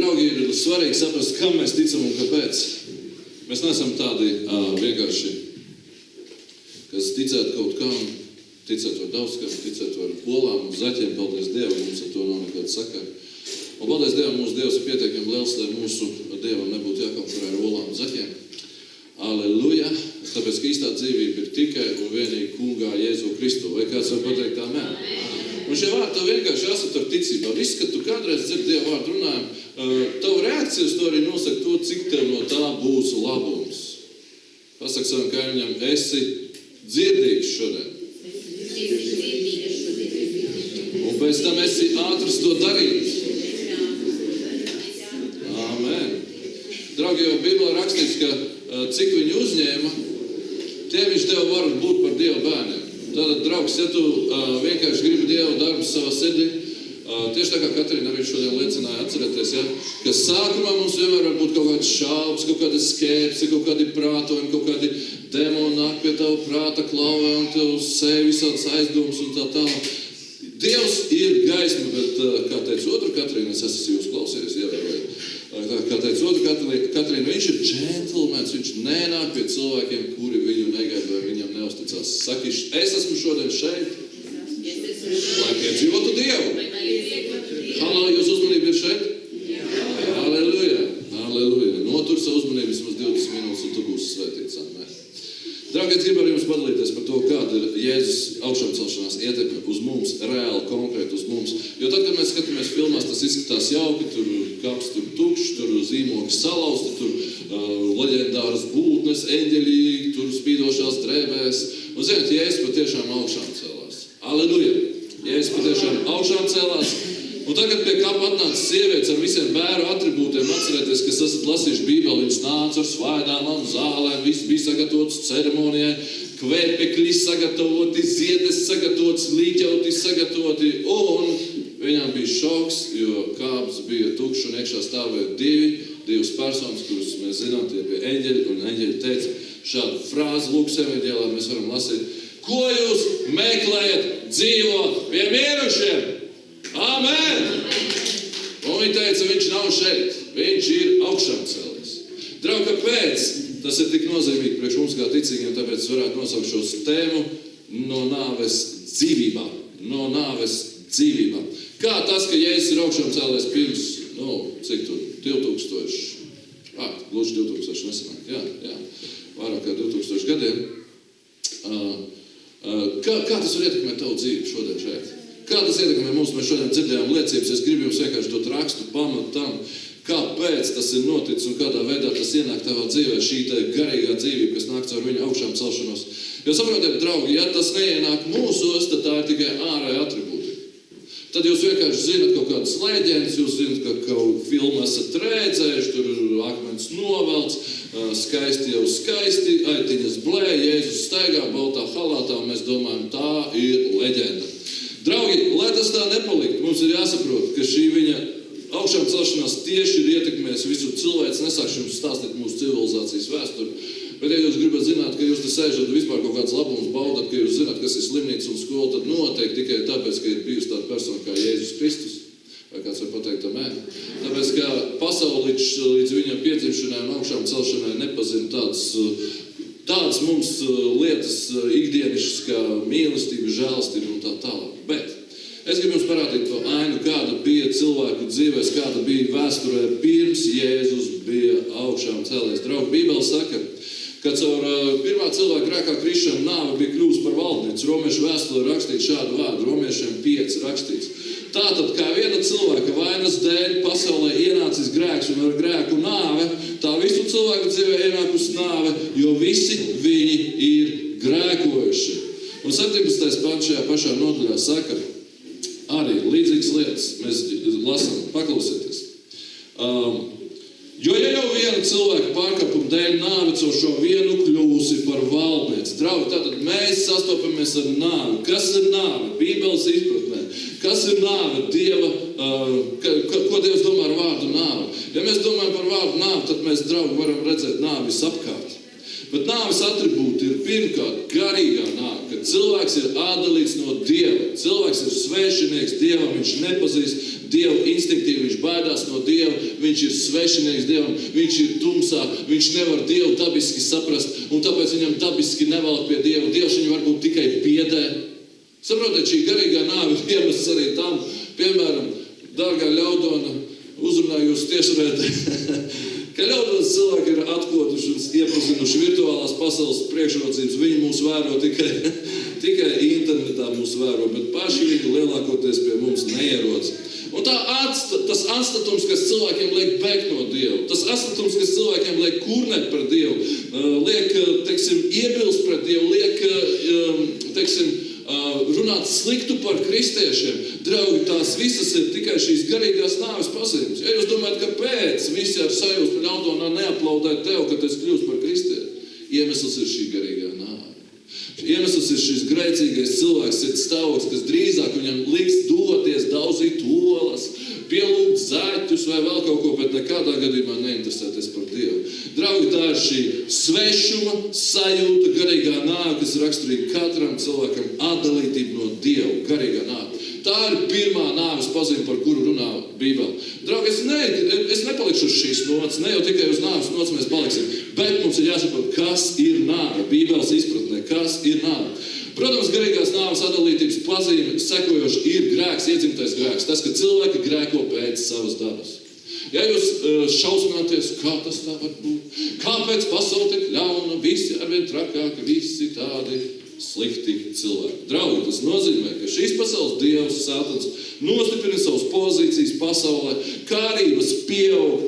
Draugi, ir svarīgi saprast, kam mēs ticam un kāpēc. Mēs neesam tādi vienkārši, kas ticētu kaut kam, ticētu var daudz kam, ticētu var olām un zaķiem, paldies Dievam, mums ar to nav nekāda sakara. Un paldies Dievam, mūsu Dievs ir pietiekami liels, lai mūsu Dievam nebūtu jākonkurē ar olām un zaķiem. Aleluja! Tāpēc, ka īstā dzīvība ir tikai un vienīgi Kungā Jēzu Kristu. Vai kāds var pateikt amen? Un šie vārdi tev vienkārši jāsatur ticībā. Viss, kad tu kādreiz dzirdi Dievu vārdu runājumu, tavu reakciju uz to arī nosaka to, cik tev no tā būs labums. Pasaka savam kaimiņam, esi dzirdīgs šodien. Un pēc tam esi ātrs to darīt. Amen. Draugi, jau Bībelē rakstīts, ka cik viņu uzņēma, tie viņš tev var būt par Dieva bērniem. Tātad, draugs, ja tu vienkārši gribi Dievu darbu savā sirdī, tieši tā kā Katrīna arī šodien liecināja, atcerieties, ja, ka sākumā mums vienmēr var būt kaut kāds šaubas, kaut kāda skepse, kaut kādi prātojumi, kaut kādi demoni nāk pie tavu prāta klauvē un tev sevi visādas aizdomas un tā tālāk. Dievs ir gaisma, bet, kā teica otra Katrīna, es esmu jūs klausījies, ievēroju. Kā teica otra Katrīna, viņš ir džentlmens, viņš nenāk pie cilvēkiem, kuri viņu negaida vai viņam neusticās. Saki, es esmu šodien šeit, lai piedzīvotu Dievu. Halā, jūs uzmanība ir šeit? Halleluja, halleluja. Notur savu uzmanību vismaz 20 minūtes un tu būsi svētīts. Amen. Draugi, es gribu ar jums padalīties par to, kāda ir Jēzus augšām celšanās ietekme uz mums, reāli, konkrēti uz mums. Jo tad, kad mēs skatāmies filmās, tas izskatās jauki, tur kaps tur tukšs, tur zīmogi salauzti, tur leģendāras būtnes, eņģeļi, tur spīdošās drēbēs. Un ziniet, Jēzus patiešām augšām celās. Aleluja! Jēzus patiešām augšām celās. Un tagad pie kapa atnāca sievietes ar visiem bēru atribūtiem. Atcerieties, kas esat lasījuši Bībeli, viņas nāca ar svaidām un zālēm, viss bija sagatavots ceremonijai, kvēpekļi sagatavoti, ziedes sagatavots, līķauti sagatavoti, un viņām bija šoks, jo kāps bija tukšs un iekšā stāvēja divas personas, kuras mēs zinām, tie bija eņģeļi, un eņģeļi teica šādu frāzi Lūkas evanģēlijā, mēs varam lasīt, ko jūs meklējat dzīvo pie mirušiem? Amen! Un viņi teica, viņš nav šeit, viņš ir augšām cēlies. Draugi, kāpēc tas ir tik nozīmīgi priekš mums kā ticīgiem, tāpēc es varētu nosaukt šo tēmu no nāves dzīvībā. No nāves dzīvībā. Kā tas, ka Jēzus ir augšām cēlies pirms, cik tur, 2000, gluži 2000 nesanāk, jā, vairāk kā 2000 gadiem. Kā tas var ietekmēt tavu dzīvi šodien šeit? Kā tas ietekmē mums? Mēs šodien dzirdējām liecības. Es gribu jums vienkārši dot rakstu pamatu tam, kāpēc tas ir noticis un kādā veidā tas ienāk tavā dzīvē, šī garīgā dzīvība, kas nāk caur viņu augšām celšanos. Jo saprotiet, draugi, ja tas neienāk mūsos, tad tā ir tikai ārēja atribūti. Tad jūs vienkārši zinat kaut kādas leģendas, jūs zinat, ka kaut filmu esat redzējuši, tur akmens novelts, skaisti jau skaisti, aitiņas blē, Jēzus staigā baltā halātā, un mēs domājam, tā ir leģenda. Draugi, lai tas tā nepalikt, mums ir jāsaprot, ka šī viņa augšām celšanās tieši ir ietekmēs visu cilvēks. Nesākšu jums stāstīt mūsu civilizācijas vēsturi, bet ja jūs gribat zināt, ka jūs te sēžat un vispār kaut kāds labums baudat, ka jūs zināt, kas ir slimnīca un skola, tad noteikti tikai tāpēc, ka ir bijusi tāda persona kā Jēzus Kristus. Vai kāds var pateikt amen? Tāpēc, ka pasauli līdz viņam piedzimšanai un augšām celšanai nepazina tādas mums lietas ikdienišas kā mīlestība, žēlastība un tā tālāk. Bet es gribu jums parādīt to ainu, kāda bija cilvēku dzīvēs, kāda bija vēsturē pirms Jēzus bija augšām cēlies. Draugi, Bībele saka, ka caur pirmā cilvēka grēkā krišana nāve bija kļūst par valdnieci. Romiešu vēstulē rakstīts šādu vārdu, Romiešiem 5 rakstīts. Tātad, kā viena cilvēka vainas dēļ pasaulē ienācis grēks un ar grēku nāve, tā visu cilvēku dzīvē ienākusi nāve, jo visi viņi ir grēkojuši. Un 17. pants šajā pašā nodaļā saka, arī līdzīgas lietas mēs lasām, paklausieties. Jo ja jau viena cilvēka pārkāpuma dēļ nāve caur šo vienu kļūsi par valdnieci. Draugi, tātad mēs sastopamies ar nāvi. Kas ir nāve? Bībeles izpratnē. Kas ir nāve? Dieva, ko Dievs domā ar vārdu nāve? Ja mēs domājam par vārdu nāve, tad mēs, draugi, varam redzēt nāvi visapkārt. Bet nāves atribūti ir pirmkārt garīgā nāve, kad cilvēks ir atdalīts no Dieva. Cilvēks ir svešinieks Dievam, viņš nepazīst Dievu instinktīvi, viņš baidās no Dieva, viņš ir svešinieks Dievam, viņš ir tumsā, viņš nevar Dievu dabiski saprast, un tāpēc viņam dabiski nevelk pie Dieva. Dievs viņu varbūt tikai biedē. Saprotiet, šī garīgā nāve ir iemesls arī tam, piemēram, dārgā ļaudona, uzrunāju jūs tiešraidē, ka ļaudonas cilvēki ir atkoduši un iepazinuši virtuālās pasaules priekšrocības. Viņi mūs vēro tikai internetā mūs vēro, bet paši viņi lielākoties pie mums neierodas. Un tas atstatums, kas cilvēkiem liek bēgt no Dievu, tas atstatums, kas cilvēkiem liek kurnēt par Dievu, liek, iebilst pret Dievu, liek, runāt sliktu par kristiešiem. Draugi, tās visas ir tikai šīs garīgās nāves pazīmes. Ja jūs domājat, kāpēc visi ar sajūsmu ļaudonā neaplaudē tev, ka tu esi kļūst par kristieti? Iemesls ir šī garīgā nāve. Iemesls ir šis grēcīgais cilvēks, stāvoklis, kas drīzāk viņam liks doties, daudzīt olas, pielūgt zaķus vai vēl kaut ko, bet nekādā gadījumā neinteresēties par Dievu. Draugi, tā ir šī svešuma sajūta, garīgā nāve, kas raksturīga katram cilvēkam, atdalītība no Dieva, garīgā nāve. Tā ir pirmā nāves pazīme, par kuru runā Bībele. Draugi, es nepalikšu uz šīs nots, ne jau tikai uz nāves nots mēs paliksim, bet mums ir jāsaprot, kas ir nāve, Bībeles izpratnē, kas ir nāve. Protams, garīgās nāves atdalītības pazīme sekojoši ir grēks, iedzimtais grēks, tas, ka cilvēki grēko pēc savas dabas. Ja jūs šausmināties, kā tas tā var būt, kāpēc pasaule tik ļauna, visi arvien trakāki, visi tādi slikti cilvēki. Draugi, tas nozīmē, ka šīs pasaules dievs, Sātans, nostiprina savas pozīcijas pasaulē, kārības pieaug,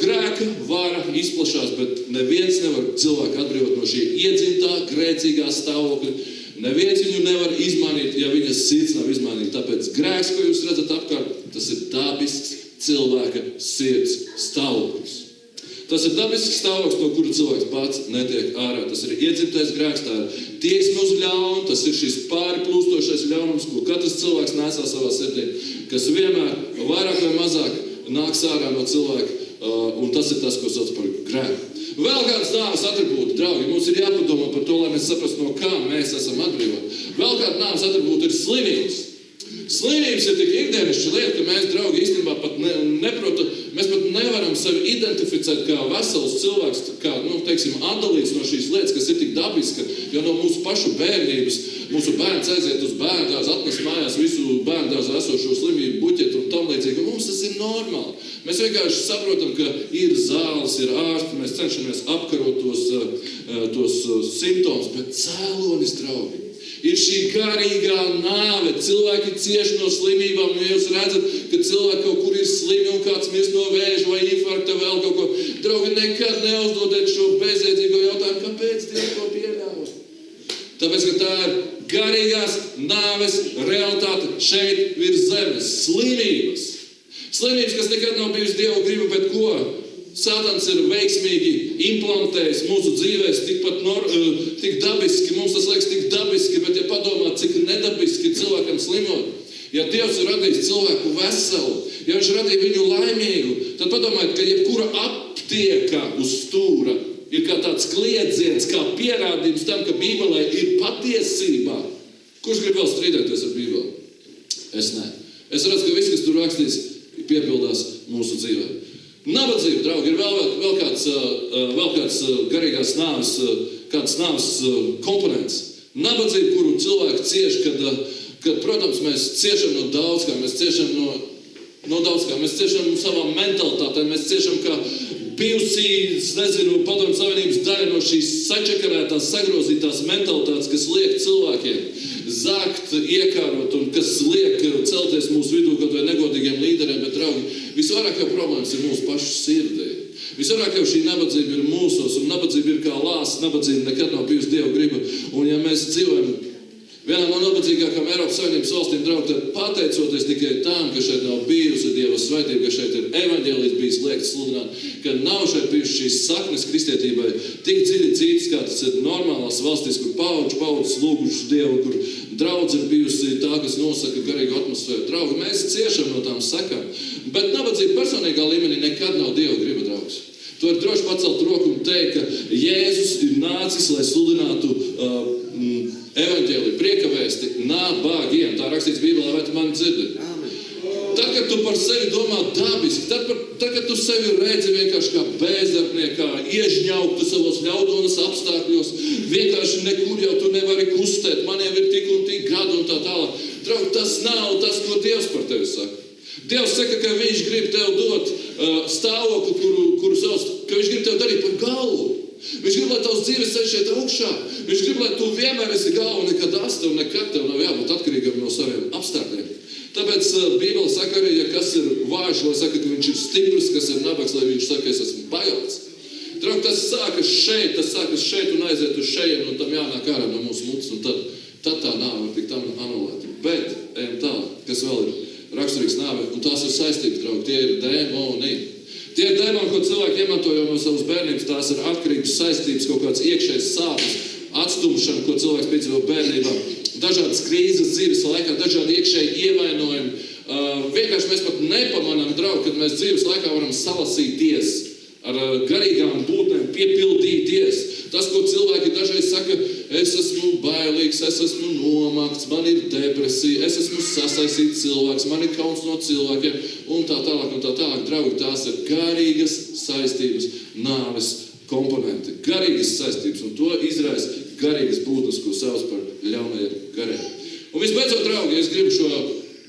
grēka vara izplašās, bet neviens nevar cilvēku atbrīvot no šī iedzimtā, grēcīgā stāvokļa. Neviens viņu nevar izmainīt, ja viņa sirds nav izmainīta. Tāpēc grēks, ko jūs redzat apkārt, tas ir dabisks cilvēka sirds stāvoklis. Tas ir dabisks stāvoklis, no kura cilvēks pats netiek ārā. Tas ir iedzimtais grēks, tā ir tieksme uz ļaunu, tas ir šis pārplūstošais ļaunums, ko katrs cilvēks nesā savā sirdī, kas vienmēr vairāk vai mazāk nāks ārā no cilvēka, un tas ir tas, ko sauc par grēku. Vēl kāds nāves atribūti, draugi, mums ir jāpadomā par to, lai mēs saprastu, no kā mēs esam atbrīvoti. Vēl kāds nāves atribūti ir slimības. Slimības ir tik ikdienišķa lieta, ka mēs, draugi, īstenībā pat neprotam, mēs pat nevaram sevi identificēt kā vesels cilvēks, kā, atdalīts no šīs lietas, kas ir tik dabiska, jo no mūsu pašu bērnības, mūsu bērns aiziet uz bērndārzu, atnes mājās visu bērndārzu esošo slimību buķetu un tam līdzīgi, un mums tas ir normāli. Mēs vienkārši saprotam, ka ir zāles, ir ārsti, mēs cenšamies apkarot tos simptomus, bet cēlonis, draugi, ir šī garīgā nāve. Cilvēki cieš no slimībām, un jūs redzat, ka cilvēki kaut kur ir slimi un kāds mirst no vēža vai infarkta vēl kaut ko. Draugi, nekad neuzdodiet šo bezjēdzīgo jautājumu, kāpēc Dievs to pieļāva? Tāpēc, ka tā ir garīgās nāves realitāte šeit virs zemes. Slimības. Slimības, kas nekad nav bijusi Dieva griba, bet ko? Sātans ir veiksmīgi implantējis mūsu dzīvēs tik dabiski, mums tas liekas tik dabiski, bet ja padomā, cik nedabiski cilvēkam slimot. Ja Dievs ir radījis cilvēku veselu, ja viņš radīja viņu laimīgu, tad padomājiet, ka jebkura aptieka uz stūra ir kā tāds kliedziens, kā pierādījums tam, ka Bībelē ir patiesībā. Kurš grib vēl strīdēties ar Bībeli? Es ne. Es redzu, ka viss, kas tur rakstīts, piepildās mūsu dzīvē. Nabadzība, draugi, ir vēl kāds garīgās nāves, kāds nāves komponents. Nabadzība, kuru cilvēki cieš, kad, protams, mēs ciešam no daudz kā, mēs ciešam no daudz kā, mēs ciešam no savām mentalitātēm, mēs ciešam kā bijusī, padomju savienības daļa no šīs sačakarētās, sagrozītās mentalitātes, kas liek cilvēkiem zakt, iekārot un kas liek celties mūsu vidū kaut vai negodīgiem līderiem, bet, draugi, visvairāk jau problēmas ir mūsu pašu sirdī. Visvairāk jau šī nabadzība ir mūsos, un nabadzība ir kā lāsts, nabadzība nekad nav bijusi Dieva griba. Un ja mēs dzīvojam vienā no nabadzīgākām Eiropas Savienības valstīm, draugi, tad pateicoties tikai tām, ka šeit nav bijusi Dieva svētība, ka šeit ir evaņģēlijs bijis liekts sludināt, ka nav šeit bijuši šīs saknes kristietībai tik dziļi dzītas, kā tas ir normālās valstīs, kur paudzes lūgušas Dievu, kur draudz ir bijusi tā, kas nosaka garīgu atmosfēru. Draugi, mēs ciešam no tām sakām, bet nabadzība personīgā līmenī nekad nav Dieva griba, draugs. Tu vari droši pacelt roku un teikt, ka Jēzus ir nācis, lai sludinātu evaņģēliju, prieka vēsti, nabagiem. Tā rakstīts Bībelē, vai tu mani dzirdi? Tad, kad tu par sevi domā dabiski, tad, kad tu sevi redzi vienkārši kā bezdarbnieku, kā iežņauktu savos ļaudonas apstākļos, vienkārši nekur jau tu nevari kustēt, man jau ir tik un tik gadu un tā tālāk. Draugi, tas nav tas, ko Dievs par tevi saka. Dievs saka, ka viņš grib tev dot stāvokli, kuru sauc, ka viņš grib tev darīt par galvu. Viņš grib, lai tavs dzīves ceļš iet augšā. Viņš grib, lai tu vienmēr esi galva, nekad asta un nekad tev nav jābūt atkarīgam no saviem apstākļiem. Tāpēc Bībele saka arī, ja kas ir vājš, lai saka, ka viņš ir stiprs, kas ir nabags, lai viņš saka, es esmu bajāts. Draugi, tas sākas šeit un aiziet uz šejienu, un tam jānāk ārā no mūsu mutes, un tad tā nāve var tikt anulēta. Bet ejam tālāk, kas vēl ir raksturīgs nāve, un tās ir saistības, draugi, tie ir dēmoni. Tie ir dēmoni, ko cilvēki iemanto jau no savas bērnības, tās ir atkarības saistības, kaut kāds iekšējs sāpes, atstumšana, ko cilvēks piedzīvo bērnībā. Dažādas krīzes dzīves laikā, dažādi iekšēji ievainojumi. Vienkārši mēs pat nepamanām, draugi, kad mēs dzīves laikā varam salasīties ar garīgām būtnēm, piepildīties. Tas, ko cilvēki dažreiz saka, es esmu bailīgs, es esmu nomakts, man ir depresija, es esmu sasaistīts cilvēks, man ir kauns no cilvēkiem, un tā tālāk. Draugi, tās ir garīgas saistības, nāves komponenti. Garīgas saistības, un to izraisa garīgas būtnes, ko sauc par ļaunajiem gariem. Un visbeidzot, draugi, es gribu šo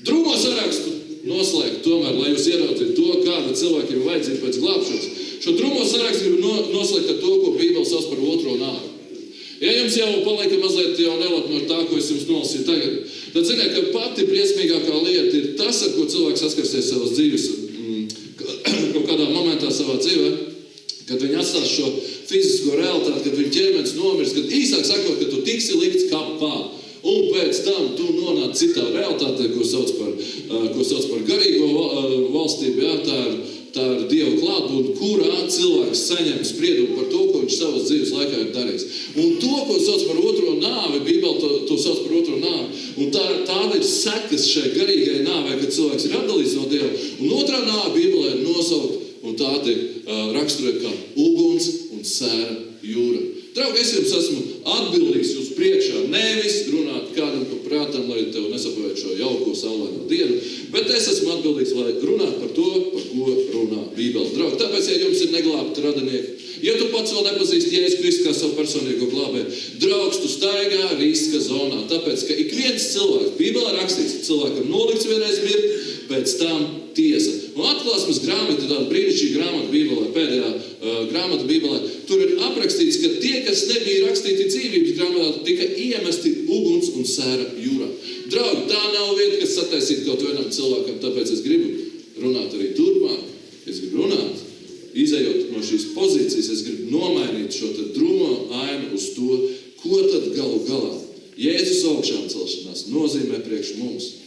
drūmo sarakstu noslēgt tomēr, lai jūs ieraudzītu to, kāda cilvēkiem ir vajadzība pēc glābšanas. Šo drūmo sarakstu gribu noslēgt ar to, ko Bībele sauc par otro nāvi. Ja jums jau paliek mazliet jau nelatno ar tā, ko es jums nolasīju tagad, tad ziniet, ka pati briesmīgākā lieta ir tas, ar ko cilvēks saskarsies savas dzīves kaut kādā momentā savā dzīvē, kad viņi atstās šo fizisko realitāti, kad viņa ķermenis nomirs, kad īsāk sakot, ka tu tiksi likts kapā. Un pēc tam tu nonāc citā realitātē, ko sauc par garīgo valstību, jā, tā ir Dieva klātbūtne, kurā cilvēks saņem spriedumu par to, ko viņš savas dzīves laikā ir darījis. Un to, ko sauc par otro nāvi, Bībele to sauc par otro nāvi. Un tāda ir sekas šai garīgai nāvei, kad cilvēks ir atdalīts no Dieva. Un otrā nāve Bībelē ir nosaukt, un tā raksturē kā uguns un sēra jūra. Draugi, es jums esmu atbildīgs jūs priekšā, nevis runāt kādam pa prātam, lai tev nesapavēt šo jauko saulaino dienu, bet es esmu atbildīgs, lai runāt par to, par ko runā Bībele. Draugi, tāpēc, ja jums ir neglābti radinieki, ja tu pats vēl nepazīsti Jēzu Kristu kā savu personīgo glābēju, draugs, tu staigā riska zonā, tāpēc, ka ik viens cilvēks, Bībelē rakstīts, cilvēkam nolikts vienreiz mirt, pēc tam tiesa. Un Atklāsmes grāmata, tāda brīnišķīga grāmata Bībelē, pēdējā grāmata Bībelē, tur ir aprakstīts, ka tie, kas nebija rakstīti dzīvības grāmatā, tika iemesti uguns un sēra jūrā. Draugi, tā nav vieta, kas sataisīta kaut vienam cilvēkam, tāpēc es gribu runāt arī turpmāk. Es gribu runāt, izejot no šīs pozīcijas, es gribu nomainīt šo te drūmo ainu uz to, ko tad galu galā Jēzus augšām celšanās nozīmē priekš mums.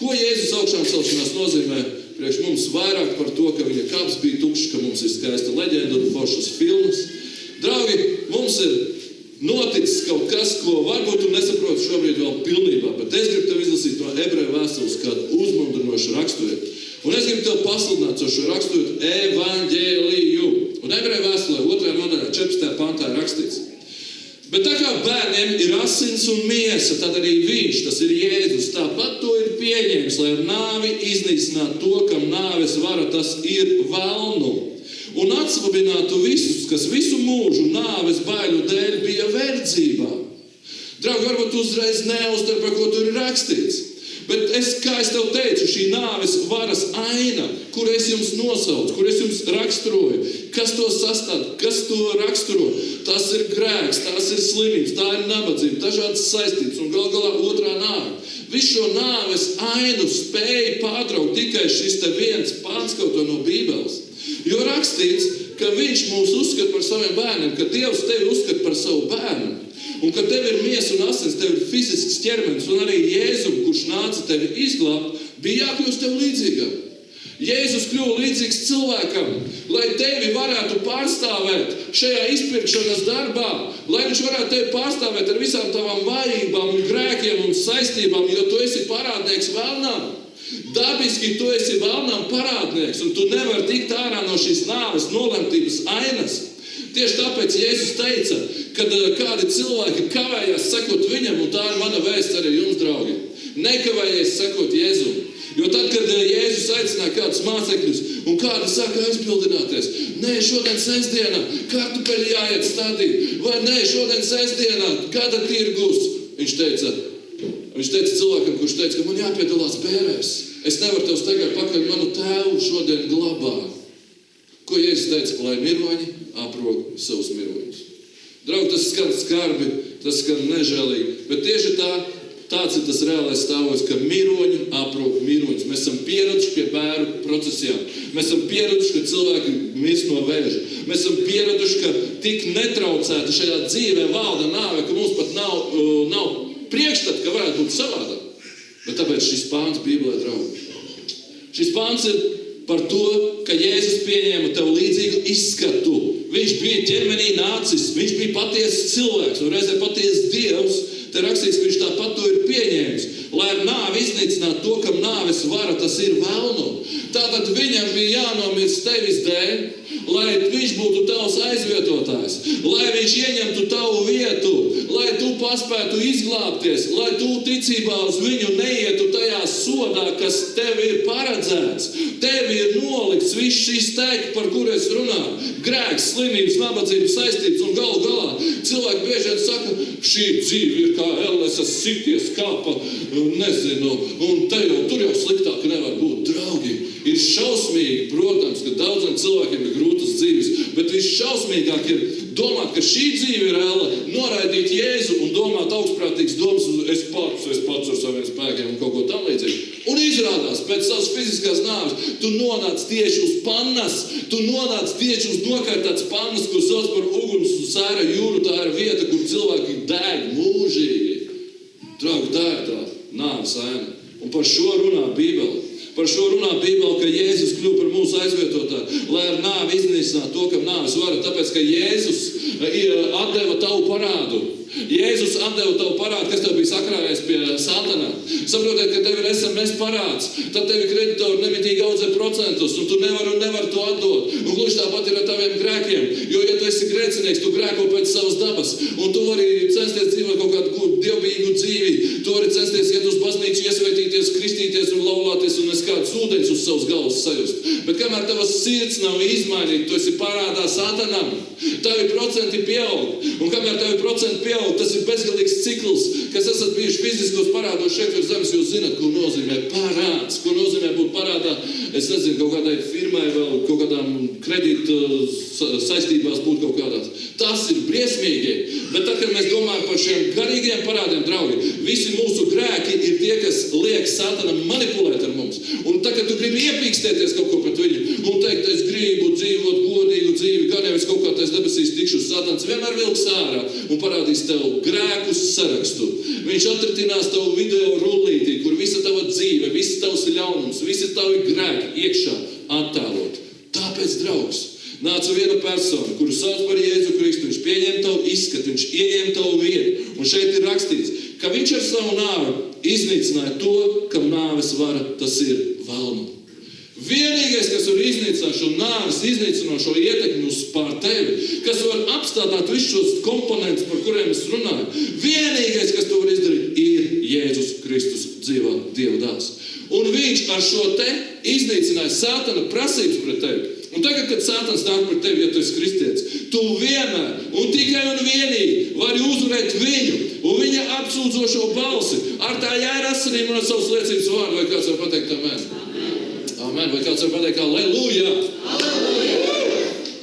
Ko Jēzus augšām celšanās nozīmē priekš mums vairāk par to, ka viņa kaps bija tukšs, ka mums ir skaista leģenda un foršas filmas. Draugi, mums ir noticis kaut kas, ko varbūt tu nesaproti šobrīd vēl pilnībā, bet es gribu tev izlasīt no Ebreju vēstules kādu uzmundrinošu raksturvietu. Un es gribu tev pasludināt šo raksturvietu evaņģēliju. Un Ebreju vēstulē 2. nodaļā 14. pantā ir rakstīts. Bet tā kā bērniem ir asins un miesa, tad arī viņš, tas ir Jēzus, tāpat to ir pieņēmis, lai ar nāvi iznīcinātu to, kam nāves vara, tas ir velnu. Un atslabinātu visus, kas visu mūžu nāves baiļu dēļ bija verdzībā. Draugi, varbūt uzreiz neuztver, par ko tur ir rakstīts. Bet kā es tev teicu, šī nāves varas aina, kur es jums nosaucu, kur es jums raksturoju, kas to sastāv, kas to raksturo, tas ir grēks, tās ir slimības, tā ir nabadzība, dažādas saistības un gal galā otrā nāve. Visu šo nāves ainu spēja pārtraukt tikai šis te viens pants kaut ko no Bībeles. Jo rakstīts, ka viņš mūs uzskata par saviem bērniem, ka Dievs tevi uzskata par savu bērnu. Un kad tev ir miesa un asins, tev ir fizisks ķermenis, un arī Jēzum, kurš nāca tevi izglābt, bija jākļūst tev līdzīgam. Jēzus kļuva līdzīgs cilvēkam, lai tevi varētu pārstāvēt šajā izpirkšanas darbā, lai viņš varētu tevi pārstāvēt ar visām tavām vājībām un grēkiem un saistībām, jo tu esi parādnieks vēlnām. Dabiski tu esi vēlnam parādnieks, un tu nevari tikt ārā no šīs nāves nolemtības ainas. Tieši tāpēc Jēzus teica, kad kādi cilvēki kavējās sekot viņam, un tā ir mana vēsts arī jums, draugi. Nekavējies sekot Jēzum. Jo tad, kad Jēzus aicināja kādus mācekļus, un kādi sāka aizbildināties, nē, šodien sestdienā kartupeļi jāiet stādīt, vai nē, šodien sestdienā kāda tirgus. Viņš teica cilvēkam, kurš teica, ka man jāpiedalās bērēs. Es nevaru tev steigāt pakaļ, manu tēvu šodien glabā. Ko Jēzus teica? Lai miroņi aprok savus miroņus. Draugi, tas skan skarbi, tas skan nežēlīgi, bet tieši tāds ir tas reālais stāvoklis, ka miroņi aprok miroņus. Mēs esam pieraduši pie bēru procesijām. Mēs esam pieraduši, ka cilvēki mirst no vēža. Mēs esam pieraduši, ka tik netraucēta šajā dzīvē valda nāve, ka mums pat nav priekšstat, ka varētu būt savādāk. Bet tāpēc šis pāns Bībelē, draugi. Šis pāns ir par to, ka Jēzus pieņēma tev līdzīgu izskatu. Viņš bija ķermenī nācis, viņš bija patiesas cilvēks un reizē patiesas Dievs. Te rakstīts, ka viņš tāpat to ir pieņēmis. Lai ar nāvi iznīcinātu to, kam nāves vara, tas ir vēlnum. Tātad viņam bija jānomirst tevis dēļ, lai viņš būtu tavs aizvietotājs, lai viņš ieņemtu tavu vietu, lai tu paspētu izglābties, lai tu ticībā uz viņu neietu tajā sodā, kas tev ir paredzēts. Tev ir nolikts viss šīs tēki, par kur es runāju. Grēks, slimības, nabadzības, saistības un galu galā. Cilvēki bieži vien saka, šī dzīve ir kā LSS sities kāpa, nezinu, un tur jau sliktāk nevar būt. Draugi, ir šausmīgi, protams, ka daudziem cilvēkiem ir grūtas dzīves, bet visšausmīgāk ir domāt, ka šī dzīve ir ēla, noraidīt Jēzu un domāt augstprātīgas domas, es pats ar saviem spēkiem un kaut ko tam līdzīgi. Un izrādās, pēc savas fiziskās nāves, tu nonāc tieši uz pannas, tu nonāc tieši uz nokārtāts pannas, kur sauc par uguns un sēra jūru, tā ir vieta, kur cilvēki dēļ mūžīgi. Draugi, tā ir tā nāves aina. Un par šo runā Bībele. Par šo runā Bībele, ka Jēzus kļuva par mūsu aizvietotāju, lai ar nāvi iznīcinātu to, kam nāves vara, tāpēc, ka Jēzus atdeva tavu parādu. Jēzus atdeva tavu parādu, kas tev bija sakrājies pie Sātana. Saprotiet, ka tev ir SMS parāds, tad tevi kreditori nemitīgi audzē procentus, un tu nevar to atdot. Un gluži tāpat ir ar taviem grēkiem, jo, ja tu esi grēcinieks, tu grēko pēc savas dabas, un tu vari censties dzīvot kaut kādu dievbijīgu dzīvi, tu vari censties iet uz baznīcu, iesvētīties, kristīties un laulāties, un es kādus ūdeņus uz savas galvas sajust. Bet kamēr tavas sirds nav izmainīta, tu esi parādā Sātanam, tavi procenti pieaug, un kamēr tavi procenti pieaug, tas ir bezgalīgs cikls, kas esat bijuši fiziskos parādos šeit uz zemes, jūs zināt, ko nozīmē parāds, ko nozīmē būt parādā, es nezinu, kaut kādai firmai vēl, kaut kādām kredīta saistībās būt kaut kādās. Tas ir briesmīgi, bet tad, kad mēs domājam par šiem garīgiem parādiem, draugi, visi mūsu grēki ir tie, kas liek Sātanam manipulēt ar mums. Un tad, kad tu gribi iepīkstēties kaut ko pret viņu un teikt, es gribu dzīvot godīgu dzīvi, gan jau es kaut kā tais debesīs tikšu, Sātans vienmēr vilks ārā un parādīs tev grēkus sarakstu. Viņš atritinās tavu video rullītī, kur visa tava dzīve, viss tavs ļaunums, visi tavi grēki iekšā attēlot. Tāpēc, draugs, nāca viena persona, kuru sauc par Jēzu Kristu, viņš pieņem tavu izskatu, viņš ieņem tavu vietu. Un šeit ir rakstīts, ka viņš ar savu nāvi iznīcināja to, kam nāves vara, tas ir vēlnu. Vienīgais, kas var iznīcināt šo nāves iznīcinošo ietekmi uz pār tevi, kas var apstādāt visus šos komponentus, par kuriem es runāju, vienīgais, kas to var izdarīt, ir Jēzus Kristus dzīvā Dieva dēls. Un viņš ar šo te iznīcināja Sātana prasības pret tevi. Un tagad, kad Sātans nāk par tevi, ja tu esi kristietis, tu vienmēr un tikai un vienīgi vari uzvarēt viņu un viņa apsūdzošo balsi ar tā jāra asinīm un ar savas liecības vārdu, vai kāds var pateikt amen? Amen, vai kāds var pateikt Alleluja?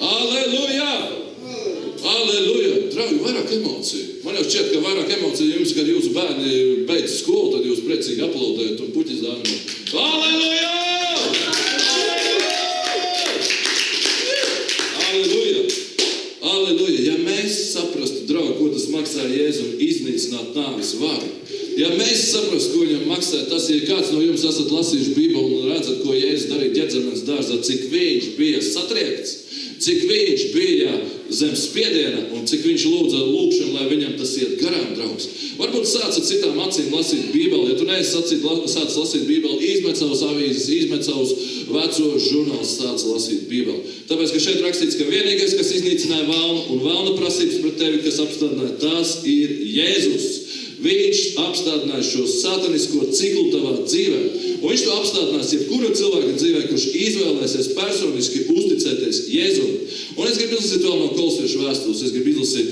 Alleluja! Alleluja! Draugi, vairāk emociju. Man jau šķiet, ka vairāk emociju jums, kad jūsu bērni beidz skolu, tad jūs priecīgi aplaudējat un puķis dāvināt. Alleluja! Alleluja! Alleluja! Ja mēs saprastu, draugi, ko tas maksā Jēzum iznīcināt nāves varu, ja mēs saprastu, ko viņam maksā, tas, ja kāds no jums esat lasījuši Bībeli un redzat, ko Jēzus darīja Ģedzemenes dārzā, cik viņš bija satriekts, cik viņš bija zem spiediena un cik viņš lūdza lūgšanu, lai viņam tas iet garām, draugs. Varbūt sāc ar citām acīm lasīt Bībeli. Ja tu neesi sāc lasīt Bībeli, izmet savus avīzes, izmet savus vecos žurnālus, sāc lasīt Bībeli. Tāpēc, ka šeit rakstīts, ka vienīgais, kas iznīcināja vēlnu un vēlna prasības pret tevi, kas apstādināja, tas ir Jēzus. Viņš apstādināja šo satanisko ciklu tavā dzīvē. Un viņš to apstādinās jebkura cilvēka dzīvē, kurš izvēlēsies personiski uzticēties Jēzum. Un es gribu izlasīt vēl no Kolosiešu vēstules, es gribu izlasīt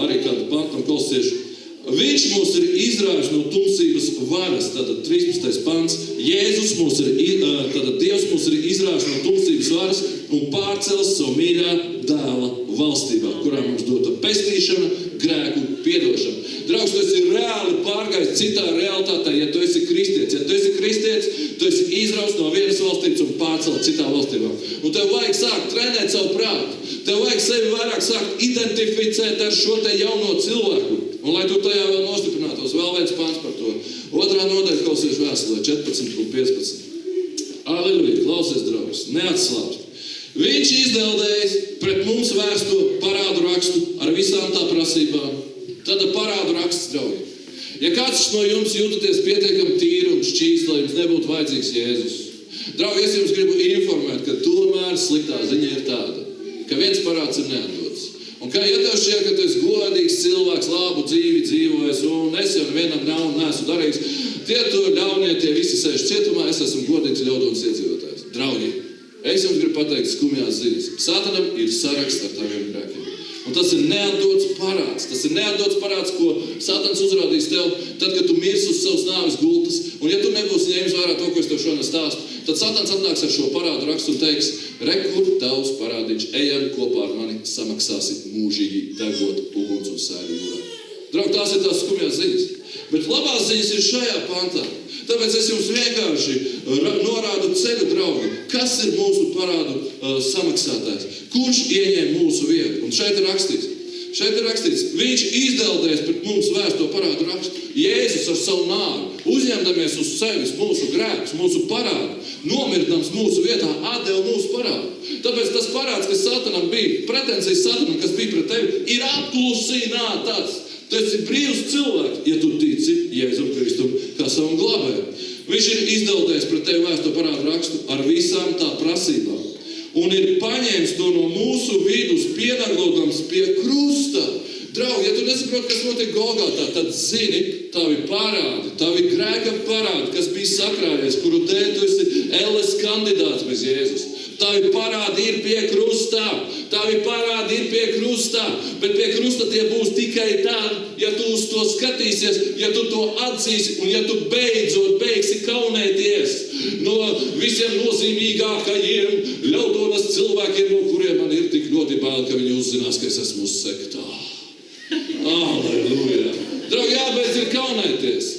arī kādu pantu no Kolosiešu. Viņš mūs ir izrāvis no tumsības varas, tātad 13. pants. Jēzus mūs ir, tātad Dievs mūs ir izrāvis no tumsības varas un pārcēlis savu mīļā dēla valstībā, kurā mums dota pestīšana, grēku piedošana. Draugs, tu esi reāli pārgājis citā realitātē, ja tu esi kristietis. Ja tu esi kristietis, tu esi izrauts no vienas valstības un pārcelt citā valstībā. Un tev vajag sākt trenēt savu prātu. Tev vajag sevi vairāk sākt identificēt ar šo te jauno cilvēku. Un lai tu tajā vēl nostiprinātos, vēl viens pants par to. 2. nodaļa Kolosiešu vēstulē 14 un 15. Aleluja, klausies, draugs, neatslāpst. Viņš izdeldējis pret mums vērsto parādu rakstu ar visām tā prasībām. Tāda parādu raksts, draugi. Ja kāds no jums jūtaties pietiekami tīri un šķīsti, lai jums nebūtu vajadzīgs Jēzus. Draugi, es jums gribu informēt, ka tomēr sliktā ziņa ir tāda, ka viens parāds ir neatdots. Un kā ja tev šķiet, ka tu esi godīgs cilvēks, labu dzīvi dzīvojis, un es jau nevienam nav un neesmu darījis, tie tu ļaunie, tie visi sēž cietumā, es esmu godīgs ļaudons iedzīvotājs. Draugi, es jums gribu pateikt skumjās ziņas. Satanam ir saraksts ar taviem grēkiem. Un tas ir neatdots parāds. Tas ir neatdots parāds, ko Satans uzrādīs tev, tad, kad tu mirsi uz savas nāves gultas. Un ja tu nebūsi ņēmis vērā to, ko es tev šodien stāstu, tad Satans atnāks ar šo parādu rakstu un teiks, re, kur tavs parādiņš, ejam kopā ar mani, samaksāsi mūžīgi degot uguns un sēri jūrā. Draug, tās ir tās skumjās ziņas. Bet labās ziņas ir šajā pantā. Tāpēc es jums vienkārši norādu ceļu, draugi, kas ir mūsu parādu samaksātājs, kurš ieņem mūsu vietu. Un šeit ir rakstīts, viņš izdeldēs pret mums vērsto parādu rakstu. Jēzus ar savu nāvi, uzņemdamies uz sevis mūsu grēkus, mūsu parādu, nomirdams mūsu vietā, atdeva mūsu parādu. Tāpēc tas parāds, kas Satanam bija, pretensijas Satanam, kas bija pret tevi, ir apklusināts. Tu esi brīvs cilvēks, ja tu tici Jēzum Kristum kā savam glābējam. Viņš ir izdeldējis pret tevi vērsto parādu rakstu ar visām tā prasībām. Un ir paņēmis to no mūsu vidus, pienaglodams pie krusta. Draugi, ja tu nesaproti, kas notiek Golgātā, tad zini, tavi parādi, tavi grēka parādi, kas bija sakrājies, kuru dēļ tu esi LS kandidāts bez Jēzus. Tavi parādi ir pie krustā, bet pie krusta tie būs tikai tad, ja tu uz to skatīsies, ja tu to atzīsi un ja tu beidzot beigsi kaunēties no visiem nozīmīgākajiem ļaudonas cilvēkiem, no kuriem man ir tik ļoti bail, ka viņi uzzinās, ka es esmu sektā. Aleluja! Draugi, jābeidz ir kaunēties.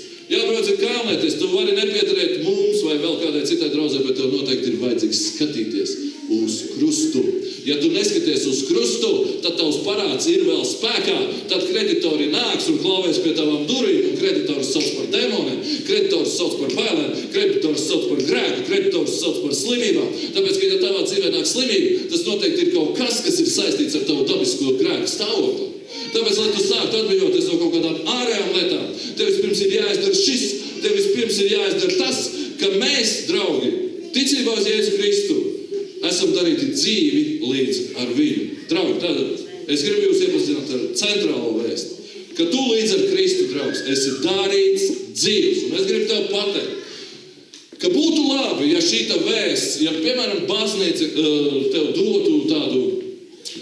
Tu vari nepieturēt mums vai vēl kādai citai draudzē, bet tev noteikti ir vajadzīgs skatīties uz krustu. Ja tu neskaties uz krustu, tad tavs parāds ir vēl spēkā. Tad kreditori nāks un klauvēs pie tavām durvīm, un kreditors sauc par demoniem, kreditors sauc par bailēm, kreditors sauc par grēku, kreditors sauc par slimībām. Tāpēc, ka ja tavā dzīvē nāk slimība, tas noteikti ir kaut kas ir saistīts ar tavu dabisko grēku stāvokli. Tāpēc, lai tu sāktu atbrīvoties no kaut kādām ārējām lietām, tev vispirms ir jāizdara šis, tev vispirms ir jāizdara tas, ka mēs, draugi, ticībā uz Jēzu Kristu, esam darīti dzīvi līdz ar viņu. Draugi, tātad es gribu jūs iepazīstināt ar centrālo vēstu, ka tu līdz ar Kristu, draugs, esi darīts dzīvs. Un es gribu tev pateikt, ka būtu labi, ja šīta vēsts, ja, piemēram, baznīca tev dotu tādu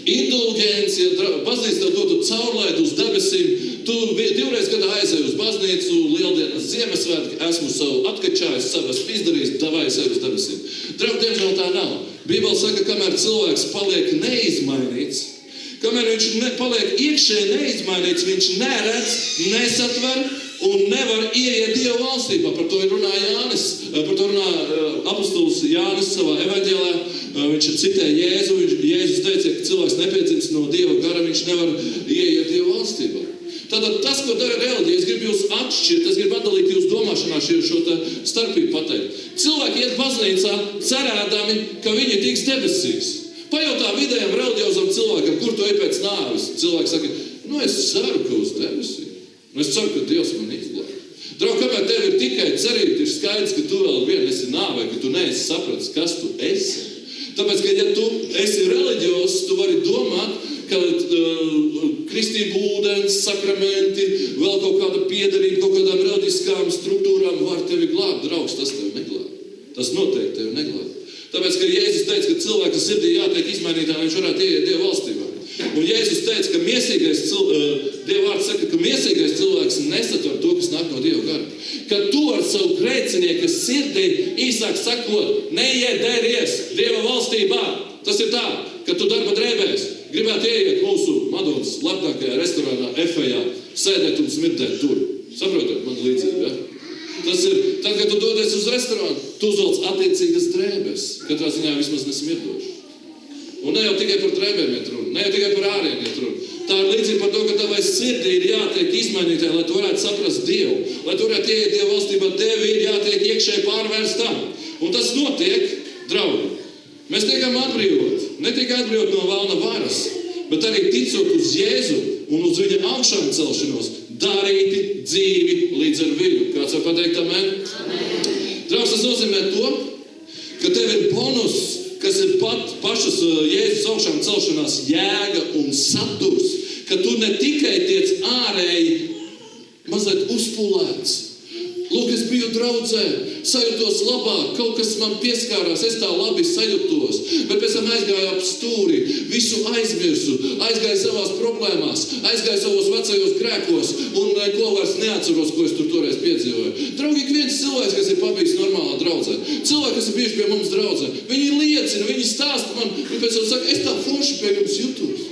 indulgenci, ja baznīca tev dotu caurlaidu uz debesīm, tu divreiz gadā aizēji uz baznīcu, lieldienas, Ziemassvētki, esmu savu atkačājis, savas izdarījis, davai sevi uz debesīm. Draugi, diemžēl tā nav. Bībele saka, kamēr cilvēks paliek neizmainīts, kamēr viņš paliek iekšē neizmainīts, viņš neredz, nesatver un nevar ieiet Dieva valstībā. Par to runā Jānis, par to runā apostols Jānis savā evaņģēlē. Viņš citē Jēzu, Jēzus teica, ka cilvēks nepiedzimst no Dieva gara, viņš nevar ieiet Dieva valstībā. Tātad tas, ko dara reliģija, es gribu jūs atšķirt, es gribu atdalīt jūs domāšanā šo starpību pateikt. Cilvēki iet baznīcā cerēdami, ka viņi tiks debesīs. Pajautā vidējam reliģiozam cilvēkam, kur tu ej pēc nāves. Cilvēks saka, es ceru, ka uz debesīm. Es ceru, ka Dievs man izglāb. Draugi, kamēr tev ir tikai cerība, ir skaidrs, ka tu vēl vien esi nāvē, ka tu neesi sapratis, kas tu esi. Tāpēc, ka ja tu esi reliģios, tu vari domāt, ka kristību ūdens, sakramenti, vēl kaut kāda piederība, kaut kādām reliģiskām struktūrām var tevi glābt. Draugs, tas tevi neglāb. Tas noteikti tevi neglāb. Tāpēc, ka Jēzus teica, ka cilvēka sirdī jātiek izmainītā, viņš varētu ieiet Dieva valstībā. Un Jēzus teica, ka Dieva vārds saka, ka miesīgais cilvēks nesatver to, kas nāk no Dieva gara. Ka tu ar savu grēcinieku sirdī īsāk sakot, neiedēries Dieva valstībā. Tas ir tā, ka tu darba drēbēs gribētu ieiet mūsu Madonas labākajā restorānā Efejā, sēdēt un smirdēt tur. Saprotat man līdzību, ja? Tas ir, tad, kad tu dodies uz restorānu, tu uzvelc attiecīgas drēbes. Katrā ziņā vismaz nesmirdoši. Un ne jau tikai par drēbēm iet runa, ne jau tikai par āriem iet runa. Tā ir līdzība par to, ka tavai sirdī ir jātiek izmainītā, lai tu varētu saprast Dievu. Lai tu varētu ieiet Dieva valstībā, tevi ir jātiek iekšēji pārvērstam. Un tas notiek, draugi. Mēs tiekam atbrīvot, ne tikai atbrīvot no vēlna varas, bet arī ticot uz Jēzu un uz viņa augšām celšanos, darīti dzīvi līdz ar viņu. Kāds var pateikt amen? Draugs, tas nozīmē to, ka tev ir bonus, kas ir pašas Jēzus augšām celšanās jēga un saturs, ka tu ne tikai tiec ārēji mazliet uzpulēts. Lūk, es biju draudzē, sajūtos labāk, kaut kas man pieskārās, es tā labi sajūtos, bet pēc tam aizgāju ap stūri, visu aizmirsu, aizgāju savās problēmās, aizgāju savos vecajos grēkos un neko vairs neatceros, ko es tur toreiz piedzīvoju. Draugi, ik viens cilvēks, kas ir pabijis normālā draudzē, cilvēki, kas ir bijuši pie mums draudzē, viņi liecina, viņi stāsta man, viņi pēc tam saka, es tā forši pie jums jūtos.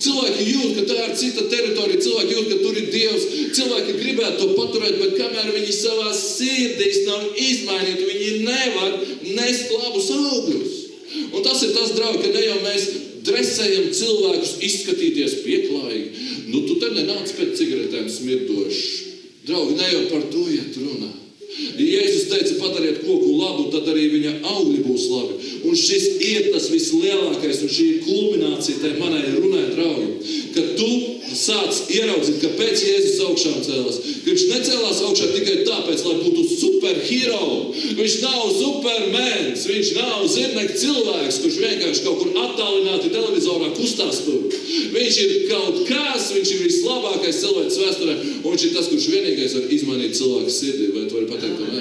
Cilvēki jūt, ka tā ir cita teritorija, cilvēki jūt, ka tur ir Dievs, cilvēki gribētu to paturēt, bet kamēr viņi savā sirdīs nav izmainīti, viņi nevar nest labus augļus. Un tas ir tas, draugi, ka ne jau mēs dresējam cilvēkus izskatīties pieklājīgi. Tu te nenāc pēc cigaretēm smirdošs. Draugi, ne jau par to iet runā. Jēzus teica, padariet koku labu, tad arī viņa augļi būs labi. Un šis ir tas vislielākais, un šī ir kulminācija tai manai runai, draugi, ka tu sāc ieraudzīt, kāpēc Jēzus augšām cēlās. Ka viņš necēlās augšā tikai tāpēc, lai būtu superhero. Viņš nav supermens, viņš nav zirnekļa cilvēks, kurš vienkārši kaut kur attālināti televizorā kustās tur. Viņš ir kaut kas, viņš ir vislabākais cilvēks vēsturē, un viņš ir tas, kurš vienīgais var izmainīt cilvēku sirdī. Vai tu vari pateikt to, ne?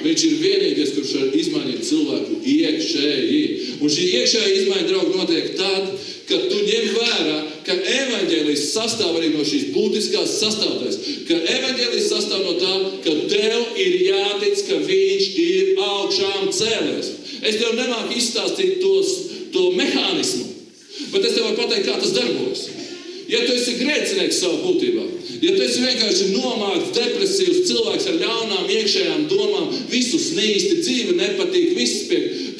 Viņš ir vienīgais, kurš var izmainīt cilvēku iekšēji. Un šī iekšēja izmaiņa, draugi, notiek tad, kad tu ņem vērā, ka evaņģēlijs sastāv arī no šīs būtiskās sastāvdaļas. Ka evaņģēlijs sastāv no tā, ka tev ir jātic, ka viņš ir augšām cēlies. Es tev nemāku izstāstīt to mehānismu, bet es tev varu pateikt, kā tas darbojas. Ja tu esi grēcinieks savā būtībā, ja tu esi vienkārši nomākts, depresīvs cilvēks ar ļaunām iekšējām domām, visu snīsti, dzīve nepatīk, viss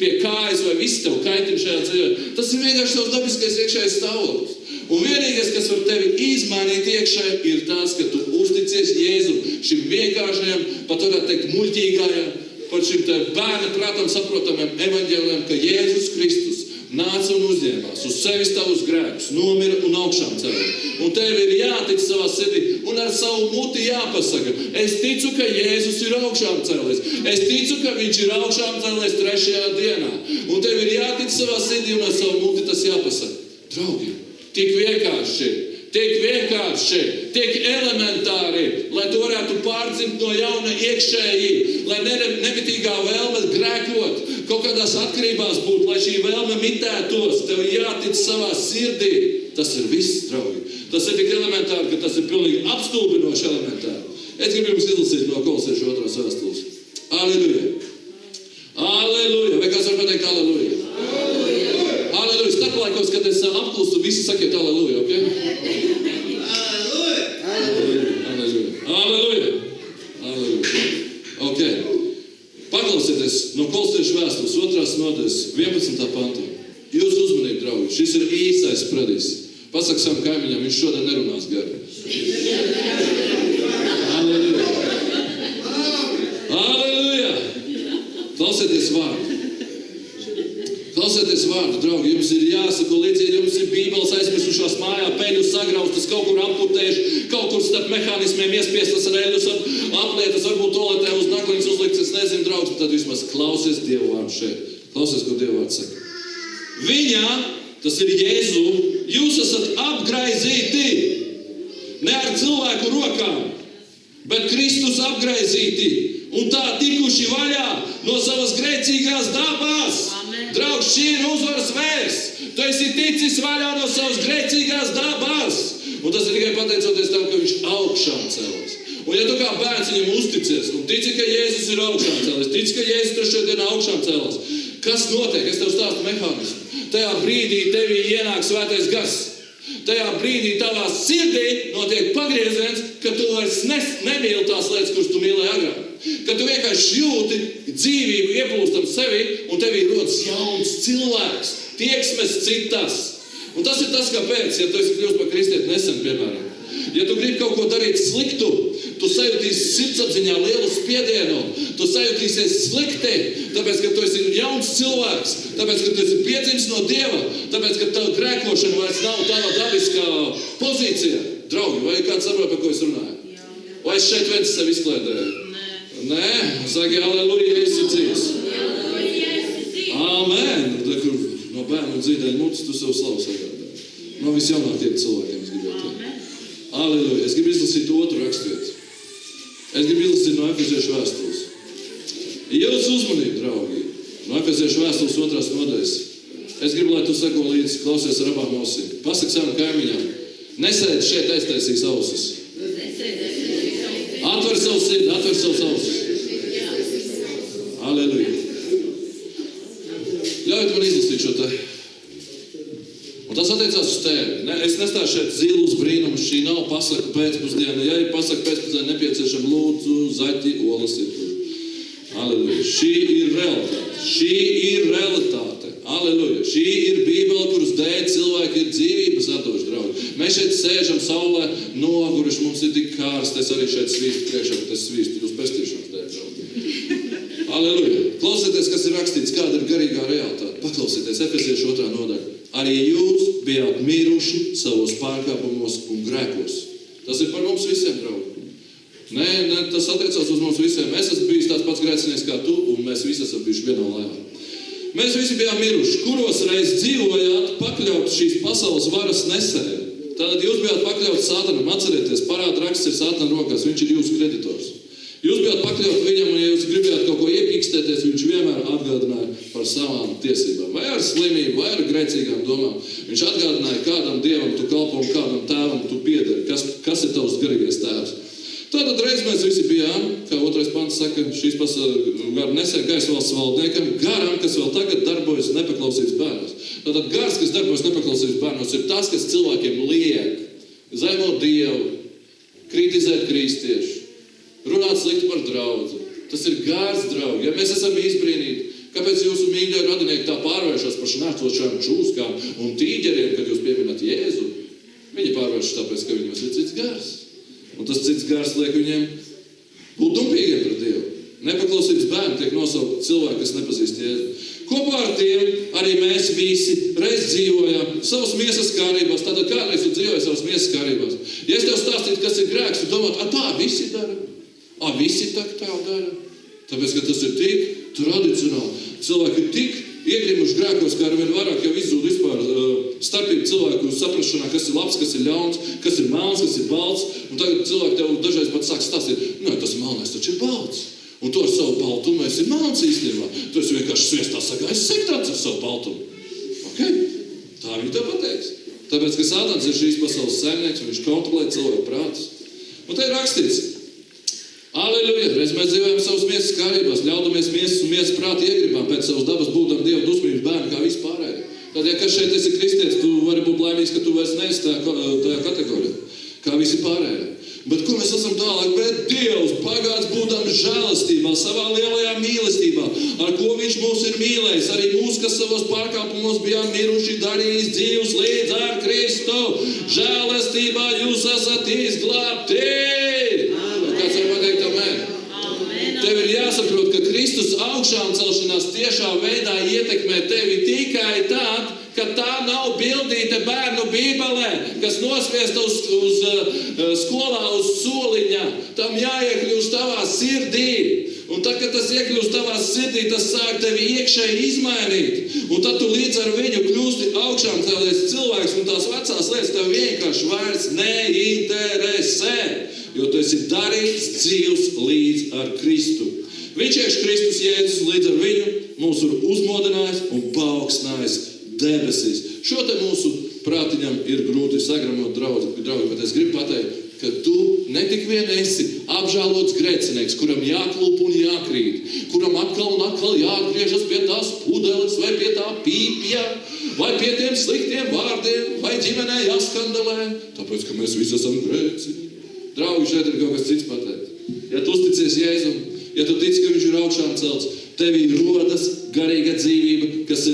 pie kājas vai viss tev kaitina šajā dzīvē, tas ir vienkārši tavs dabiskais iekšējais stāvoklis. Un vienīgais, kas var tevi izmainīt iekšēji, ir tas, ka tu uzticies Jēzum, šim vienkāršajam, pat varētu teikt muļķīgājam, par šim te bērna prātam saprotamiem evaņģēlijam, ka Jēzus Kristus nāca un uzņēmās uz sevis tavus grēkus, nomira un augšām cēlās. Un tev ir jātic savā sirdī un ar savu muti jāpasaka. Es ticu, ka Jēzus ir augšām cēlies. Es ticu, ka viņš ir augšām cēlies 3. dienā. Un tev ir jātic savā sirdī un ar savu muti tas jāpasaka. Draugi, tik vienkārši, tik elementāri, lai tu varētu pārdzimt no jauna iekšēji, lai nemitīgā vēlme grēkot, kaut kādās atkarībās būt, lai šī vēlme mitētos, tev jātic savā sirdī. Tas ir viss, draugi. Tas ir tik elementāri, ka tas ir pilnīgi apstulbinoši elementāri. Es gribu jums izlasīt no Kolosiešu 2. vēstules. Aleluja! Aleluja! Vai kāds var pateikt aleluja? Aleluja! Starplaikos, kad es apklustu, visi sakiet aleluja, ok? Aleluja! Aleluja! Ok. Paklausieties no Kolosiešu vēstules 2. nodaļas 11. pantā. Jūs uzmanību, draugi, šis ir īsais predis. Pasaka savam kaimiņam, viņš šodien nerunās gari. Aleluja! Aleluja! Klausieties vārdu. Klausieties vārdu, draugi. Jums ir jāsako līdzi, jums ir bībeles aizmirsušās mājā, peļus sagraustas, kaut kur amputējuši, kaut kur starp mehānismiem iespiestas reļus, aplietas, varbūt toaletē uz nagliņas uzlikts, es nezinu, draugs, bet tad vismaz klausies Dievu vārdu šeit. Klausies, ko Dievu vārdu saka. Viņa, tas ir Jēzu, jūs esat apgraizīti, ne ar cilvēku rokām, bet Kristus apgraizīti, un tā tikuši vaļā no savas grēcīgās dabas. Amen. Draugs, šī ir uzvaras vēsts. Tu esi ticis vaļā no savas grēcīgās dabas. Un tas ir tikai pateicoties tam, ka viņš augšām celās. Un ja tu kā bērns viņam uzticies, un tici, ka Jēzus ir augšām celās, tici, ka Jēzus trešajā dienā augšām celās, kas notiek? Es tev stāstu mehānismu. Tajā brīdī tevī ienāk svētais gars. Tajā brīdī tavā sirdī notiek pagrieziens, ka tu vairs nemīli tās lietas, kuras tu mīlēji agrāk. Ka tu vienkārši jūti dzīvību ieplūstam sevi, un tevī rodas jauns cilvēks, tieksmes citas. Un tas ir tas, kāpēc, ja tu esi kļūst par kristieti nesen, piemēram. Ja tu gribi kaut ko darīt sliktu, tu sajutīsi sirdsapziņā lielu spiedienu, tu sajutīsies slikti, tāpēc, ka tu esi jauns cilvēks, tāpēc, ka tu esi piedzimis no Dieva, tāpēc, ka tava grēkošana vairs nav tava dabiskā pozīcija. Draugi, vai kāds saprot, par ko es runāju? Vai es šeit viens sevi izklēdēju? Nē, saki, aleluja, Jēzus ir dzīvs. Amen. No bērnu dzīdēļ mutes tu savu slavu sagādāji. No visjaunākiem cilvēkiem es gribētu teikt. Aleluja. Es gribu izlasīt otru rakstvietu. Es gribu izlasīt no Efeziešu vēstules. Jūsu uzmanību, draugi, no Efeziešu vēstules 2. nodaļas. Es gribu, lai tu seko līdzi, klausies ar abām ausīm. Pasaki savam kaimiņam, nesēdi šeit aiztaisīs ausis. Atver savu sirdi, atver savus ausis. Aleluja. Ļaujiet man izlasīt šo te. Un tas attiecās uz tevi. Es nestāšu šeit zilus brīnumus, šī nav pasaka pēcpusdiena. Ja ir pasaka pēcpusdiena nepieciešama, lūdzu, zaķi, olas ir tur. Aleluja. Šī ir realitāte. Šī ir realitāte. Aleluja. Šī ir Bībele, kuras dēļ cilvēki ir dzīvības atdoši, draugi. Mēs šeit sēžam saulē, noguruši, mums ir tik kārsti. Es arī šeit svīstu priekšā, bet es svīstu uz pestīšanas dēļ, draugi. Aleluja. Klausieties, kas ir rakstīts, kāda ir garīgā realitāte. Paklausieties, Efeziešu 2. nodaļa. Arī jūs bijāt miruši savos pārkāpumos un grēkos. Tas ir par mums visiem, draugi. Nē, tas attiecās uz mums visiem. Es esmu bijis tāds pats grēcinieks kā tu, un mēs visi esam bijuši vienā laivā. Mēs visi bijām miruši, kuros reiz dzīvojāt pakļaut šīs pasaules varas nesēju. Tātad jūs bijāt pakļaut Sātanam. Atcerieties, parāda raksts ir Sātana rokās, viņš ir jūsu kreditors. Jūs bijāt pakļaut viņam, un ja jūs gribējāt kaut ko iepīkstēties, viņš vienmēr atgādināja par savām tiesībām. Vai ar slimību, vai ar grēcīgām domām. Viņš atgādināja, kādam dievam tu kalpo un kādam tēvam tu piedari. Kas ir tavs garīgais tēvs? Tātad reiz mēs visi bijām, kā 2. pants saka, šīs pasaules nesen gaisa valsts valdniekam, garam, kas vēl tagad darbojas nepaklausības bērnos. Tātad gars, kas darbojas nepaklausības bērnos, ir tas, kas cilvēkiem liek zemot Dievu, kritizēt kristiešu, runāt slikti par draudzi. Tas ir gars, draugi. Ja mēs esam izbrīnīti, kāpēc jūsu mīļie radinieki tā pārvēršas par šnēcošām čūskām un tīģeriem, kad jūs pieminat Jēzu? Viņi pārvēršas tāpēc, ka viņos ir cits gars. Un tas cits gars liek viņiem būt dumpīgiem pret Dievu. Nepaklausības bērni tiek nosaukt cilvēki, kas nepazīst Jēzu. Kopā ar tiem arī mēs visi reiz dzīvojām savas miesas kārībās. Tātad kādreiz tu dzīvoji savas miesas kārībās. Ja es tev stāstītu, kas ir grēks, tu domāt, tā visi dara. Visi tā dara. Tāpēc, ka tas ir tik tradicionāli. Cilvēki ir tik iegrimuši grēkos, kā arvien vairāk jau izzūd vispār starpību cilvēku saprašanā, kas ir labs, kas ir ļauns, kas ir melns, kas ir balts. Un tagad cilvēki tev dažreiz pat sāk stāstīt, tas melnais taču ir balts. Un tu ar savu baltumu esi melns īstenībā. Tu esi vienkārši sviestā sagājis sektāts ar savu baltumu. Okay? Tā viņi tev pateiks. Tāpēc, ka Sātans ir šīs pasaules saimnieks, un viņš kontrolē cilvēku prātus. Un te ir rakstīts, aleluja, reiz mēs dzīvojam savas miesas kārībās, ļaudamies miesas un miesas prāta iegribām, pēc savas dabas būtam Dieva dusmības bērni kā vispārēji. Tad, ja kas šeit esi kristietis, tu vari būt laimīgs, ka tu vairs neesi tajā kategorijā, kā visi pārējie. Bet ko mēs esam tālāk? Bet Dievs pagāds būtam žēlastībā, savā lielajā mīlestībā, ar ko viņš mūs ir mīlējis, arī mūs, kas savos pārkāpumos bijām miruši, darījis dzīvus līdz ar Kristu. Žēlastībā jūs esat izglābti. Kāds var pateikt amen? Tev ir jāsaprot, ka Kristus augšām celšanās tiešā veidā ietekmē tevi tikai tad, ka tā nav bildīta bērnu bībelē, kas nospiesta uz skolā uz soliņa. Tam jāiekļūst tavā sirdī. Un tad, kad tas iekļūst tavā sirdī, tas sāk tevi iekšēji izmainīt. Un tad tu līdz ar viņu kļūsti augšām cēlies cilvēks, un tās vecās lietas tev vienkārši vairs neinteresē. Jo tu esi darīts dzīvs līdz ar Kristu. Viņš iekš Kristus Jēzus līdz ar viņu mūs ir uzmodinājis un paaugstinājis debesīs. Šo te mūsu prātiņam ir grūti sagramot, draugi, bet es gribu pateikt, ka tu ne tik vien esi apžēlots grēcinieks, kuram jāklūp un jākrīt, kuram atkal un atkal jāatgriežas pie tās pudeles, vai pie tā pīpja, vai pie tiem sliktiem vārdiem, vai ģimenē jāskandalē, tāpēc, ka mēs visi esam grēcinieki. Draugi, šeit ir kaut kas cits pateikt. Ja tu uzticies Jēzum, ja tu tici, ka viņš ir augšām celts, tevī rodas garīga dzīvība, kas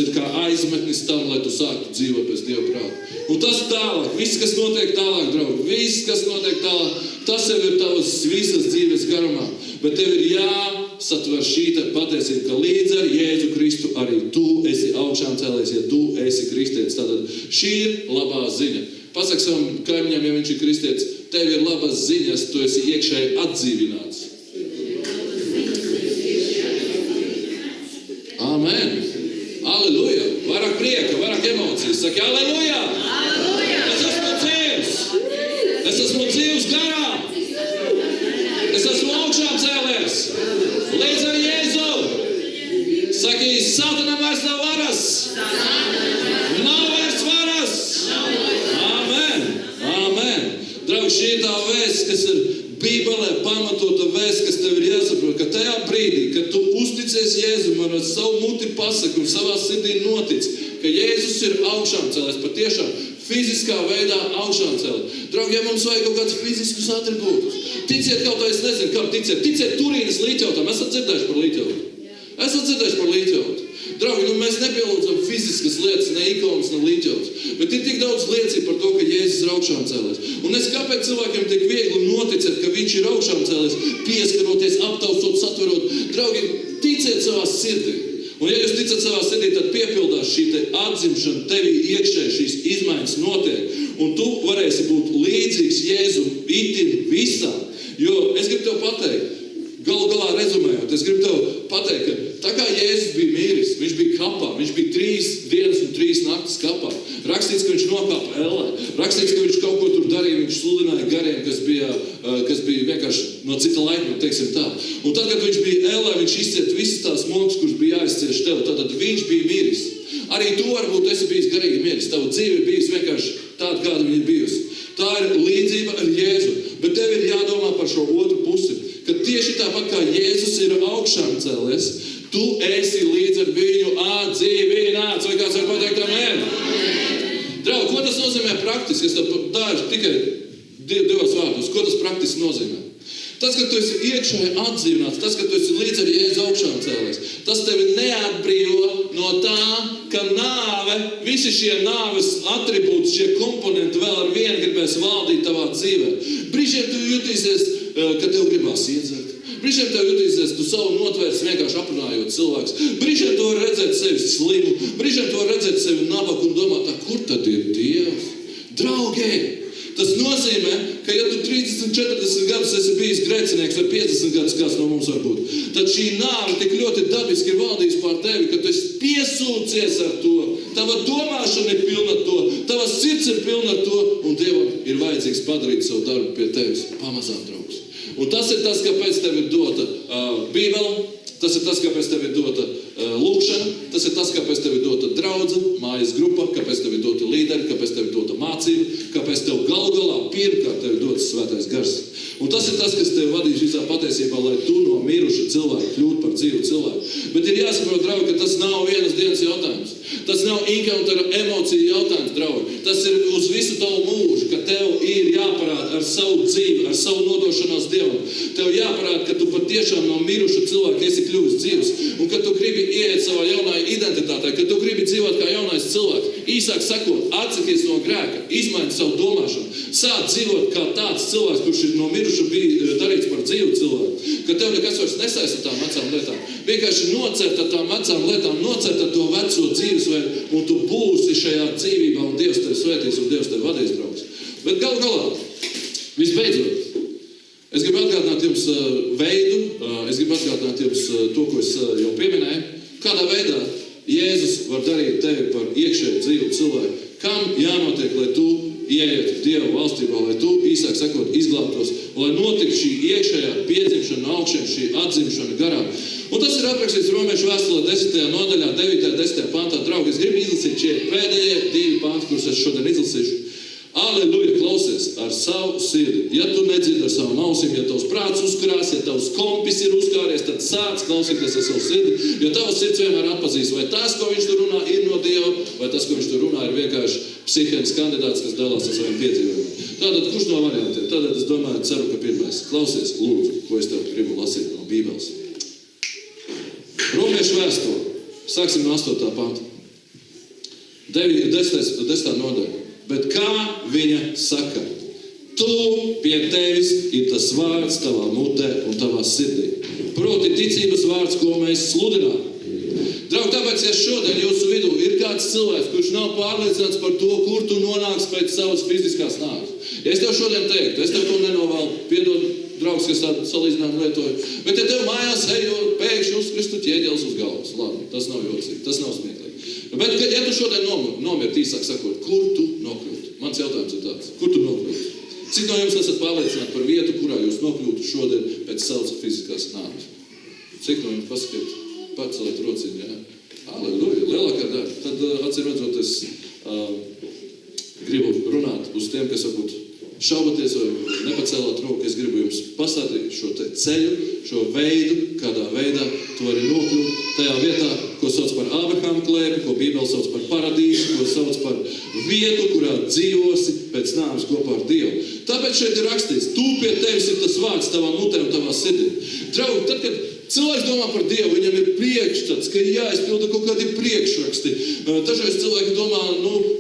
ir kā aizmetnis tam, lai tu sāktu dzīvot pēc Dieva prāta. Un tas tālāk, viss, kas notiek tālāk, draugi, viss, kas notiek tālāk, tas jau ir tavas visas dzīves garumā. Bet tev ir jāsatver šī patiesība, ka līdz ar Jēzu Kristu arī tu esi augšām cēlies, ja tu esi kristietis. Tātad šī ir labā ziņa. Pasaka savam kaimiņam, ja viņš ir kristietis, tev ir labas ziņas, tu esi iekšēji atdzīvināts. Amen. Aleluja. Vairāk prieka, vairāk emocijas. Saki, aleluja. Aleluja. Es esmu dzīvs. Es esmu dzīvs garā. Es esmu augšām cēlies. Līdz ar Jēzu. Saki, Sātanam vairs nav varas. Nav vairs varas. Amen. Amen. Draugi, šī ir tā vēsts, kas ir Bībelē pamatota vēsts, kas tev ir jāsaprot, ka tajā brīdī, kad tu uzticies Jēzum un ar savu muti pasaki un savā sirdī notic, ka Jēzus ir augšām cēlies, patiešām fiziskā veidā augšām cēlies. Draugi, ja mums vajag kaut kādus fiziskus atribūtus, ticiet kaut kā, es nezinu, kam ticiet. Ticiet Turīnas līķautam. Esat dzirdējuši par līķautu? Draugi, mēs nepielūdzam fiziskas lietas, ne ikonas, ne līķautus. Bet ir tik daudz liecību par to, ka Jēzus ir augšām cēlies. Un kāpēc cilvēkiem tik viegli noticēt, ka viņš ir augšām cēlies, pieskaroties, aptaustot, satverot? Draugi, ticiet savā sirdī. Un ja jūs ticat savā sirdī, tad piepildās šī atzimšana, tevī iekšēji šīs izmaiņas notiek. Un tu varēsi būt līdzīgs Jēzum itin visā. Jo es gribu tev pateikt, galu galā rezumējot, es gribu tev pateikt, ka tā kā Jēzus bija miris, viņš bija kapā, viņš bija 3 dienas un 3 naktis kapā. Rakstīts, ka viņš nokāpa ellē. Rakstīts, ka viņš kaut ko tur darīja, viņš sludināja gariem, kas bija vienkārši no cita laikmeta, teiksim tā. Un tad, kad viņš bija ellē, viņš izciet visas tās mokas, kuras bija jāizcieš tev, tad viņš bija miris. Arī tu varbūt esi bijis garīgi miris. Tava dzīve ir bijusi vienkārši tāda, kāda viņa ir bijusi. Tā ir līdzība ar Jēzu, bet tev ir jādomā par šo otru pusi, ka tieši tāpat kā Jēzus ir augšām cēlies, tu esi līdz ar viņu atdzīvināts. Vai kāds var pateikt amen? Draugi, ko tas nozīmē praktiski? Es dažu tikai 2 vārdus. Ko tas praktiski nozīmē? Tas, ka tu esi iekšēji atdzīvināts, tas, ka tu esi līdz ar Jēzu augšām cēlies, tas tevi neatbrīvo no tā, ka nāve, visi šie nāves atribūti, šie komponenti vēl ar vienu gribēs valdīt tavā dzīvē. Brīžiem tu jutīsies, ka tev gribās iedzert. Brīžiem tev jutīsies, tu savu notvērs vienkārši aprunājot cilvēks. Brīžiem tu var redzēt sevi slimu. Brīžiem tu var redzēt sevi nabaku un domāt, kur tad ir Dievs? Draugi, tas nozīmē, ka ja tu 30, 40 gadus esi bijis grēcinieks vai 50 gadus, kāds no mums var būt, tad šī nāve tik ļoti dabiski ir valdījis pār tevi, ka tu esi piesūcies ar to. Tava domāšana ir pilna ar to, tava sirds ir pilna ar to, un Dievam ir vajadzīgs padarīt savu darbu pie tevis. Pamazām, draugs. Un tas ir tas, kāpēc tev ir dota Bībele, tas ir tas, kāpēc tev ir dota lūkšana, tas ir tas, kāpēc tev ir dota draudze, mājas grupa, kāpēc tev ir dota līderi, kāpēc tev ir dota mācība, kāpēc tev galu galā pirmkārt tev ir dots Svētais Gars. Un tas ir tas, kas tev vadīs visā patiesībā, lai tu no miruša cilvēka kļūtu par dzīvu cilvēku. Bet ir jāsaprot, draugi, ka tas nav vienas dienas jautājums. Tas nav inkauntara emociju jautājums, draugi. Tas ir uz visu tavu mūžu, ka tev ir jāparāda ar savu dzīvi, ar savu nodošanos Dievam. Tev jāparāda, ka tu patiešām no miruša cilvēka esi kļuvis dzīvs. Un ka tu gribi ieiet savā jaunā identitātē, ka tu gribi dzīvot kā jaunais cilvēks. Īsāk sakot, atsakies no grēka, izmaini savu domāšanu, sāc dzīvot kā tāds cilvēks, kurš ir no miruša bija darīts par dzīvu cilvēku, ka tev nekas vairs nesaista tām vecām lietām. Vienkārši nocert ar tām vecām lietām, nocert ar to veco dzīvesveidu, un tu būsi šajā dzīvībā, un Dievs tevi svētīs, un Dievs tevi vadīs, draugs. Bet galā, visbeidzot, es gribu atgādināt jums veidu, es gribu atgādināt jums to, ko es jau pieminēju, kādā veidā Jēzus var darīt tevi par iekšēju dzīvu cilvēku. Kam jānotiek, lai tu ieietu Dieva valstībā, lai tu, īsāk sakot, izglābtos, lai notiktu šī iekšējā piedzimšana, augšana, šī atzimšana garā. Un tas ir aprakstīts Romiešu vēstulē 10. nodaļā, 9. 10. pantā. Draugi, es gribu izlasīt šie pēdējie 2 panti, kurus es šodien izlasīšu. Aleluja, klausies ar savu sirdi. Ja tu nedzirdi ar savu ausīm, ja tavs prāts uzkarās, ja tavs kompis ir uzkāries, tad sāc klausīties ar savu sirdi, jo tavs sirds vienmēr atpazīs, vai tas, ko viņš tur runā, ir no Dieva, vai tas, ko viņš tur runā, ir vienkārši psihēns kandidāts, kas dalās ar saviem piedzīvojumiem. Tātad, kurš no variantiem? Tātad es domāju, ceru, ka pirmais. Klausies, lūdzu, ko es tev gribu lasīt no Bībeles. Romiešu vēstule. Sāksim no 8. panta. 10. nodaļa. Bet kā viņa saka, tu pie tevis ir tas vārds tavā mutē un tavā sirdī. Proti ticības vārds, ko mēs sludinām. Draugi, tāpēc, ja šodien jūsu vidū ir kāds cilvēks, kurš nav pārliecināts par to, kur tu nonāks pēc savas fiziskās nāves. Ja es tev šodien teiktu, es tev to nenovēlu, piedod, draugs, kas tādu salīdzinājumu lietoju, bet ja tev mājās ejot, pēkšņi uzkristu ķieģelis uz galvas, labi, tas nav jocīgi, tas nav smieklīgi. Bet, ja tu šodien nomirt, īsāk sakot, kur tu nokļūtu? Mans jautājums ir tāds, kur tu nokļūtu? Cik no jums esat pārliecināti par vietu, kurā jūs nokļūtu šodien pēc savas fiziskās nāves? Cik no jums pasakiet? Paceliet rociņu, jā? Aleluja, lielākā daļa. Tad, acīm redzot, es gribu runāt uz tiem, kas varbūt šaubaties vai nepacēlāt roku. Es gribu jums pastāstīt šo te ceļu, šo veidu, kādā veidā tu vari nokļūt tajā vietā, ko sauc par Ābrahama klēpi, ko Bībele sauc par paradīsu, ko sauc par vietu, kurā dzīvosi pēc nāves kopā ar Dievu. Tāpēc šeit ir rakstīts, tu pie tevis ir tas vārds tavā mutē un tavā sirdī. Draugi, tad, kad cilvēks domā par Dievu, viņam ir priekšstats, ka ir jāizpilda kaut kādi priekšraksti. Dažreiz cilvēki domā,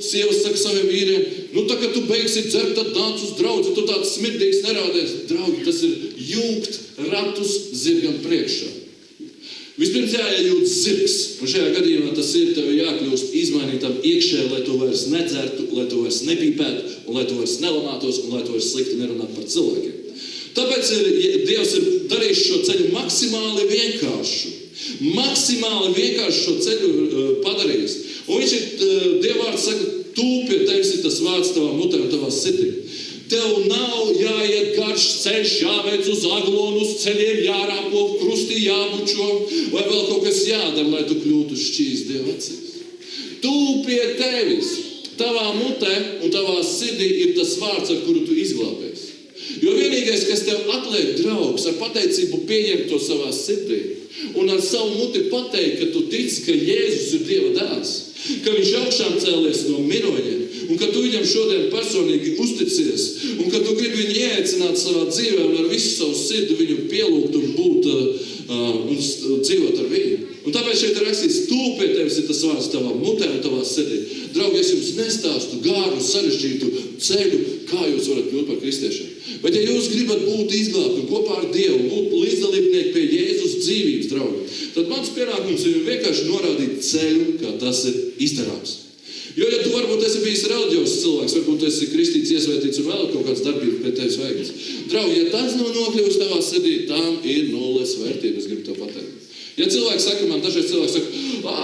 sievas saka saviem vīriem, tā, kad tu beigsi dzert, tad nāc uz draudzi, tu tāds smirdīgs nerādies. Draugi, tas ir jūgt ratus zirgam priekšā. Vispirms jājūt zirgs, un šajā gadījumā tas ir tev jākļūst izmainītam iekšē, lai tu vairs nedzertu, lai tu vairs nepīpētu, un lai tu vairs nelamātos, un lai tu vairs slikti nerunātu par cilvēkiem. Tāpēc Dievs ir darījis šo ceļu maksimāli vienkāršu. Maksimāli vienkārši šo ceļu padarījis. Un viņš ir, Dieva vārds saka, tu pie tevis ir tas vārds tavā mutē un tavā sirdī. Tev nav jāiet garš ceļš, jāveic uz aglonu, uz ceļiem jārāpo, krustī jābučo, vai vēl kaut kas jādara, lai tu kļūtu šķīs Dieva acīs. Tu pie tevis, tavā mutē un tavā sirdī ir tas vārds, ar kuru tu izglābies. Jo vienīgais, kas tev atliek, draugs, ar pateicību pieņemt to savā sirdī un ar savu muti pateikt, ka tu tici, ka Jēzus ir Dieva dēls, ka viņš augšām cēlies no miroņiem, un ka tu viņam šodien personīgi uzticies, un ka tu gribi viņu ieaicināt savā dzīvē un ar visu savu sirdi viņu pielūgt un būt un dzīvot ar viņu. Un tāpēc šeit ir rakstīts, tu pie tevis ir tas vārds tavā mutē un tavā sirdī. Draugi, es jums nestāstu gāru, sarežģītu ceļu, kā jūs varat kļūt par kristiešiem. Bet ja jūs gribat būt izglābti kopā ar Dievu, būt līdzdalībnieki pie Jēzus dzīvības, draugi, tad mans pienākums ir vienkārši norādīt ceļu, kā tas ir izdarāms. Jo, ja tu varbūt esi bijis reliģiozs cilvēks, varbūt esi kristīts, iesvētīts un vēl kaut kāds darbības pie tevis veikts. Draugi, ja tas nav nokļūst tavā sirdī, tam ir nulles vērtība, es gribu tev pateikt. Ja cilvēks saka man, dažreiz cilvēks saka,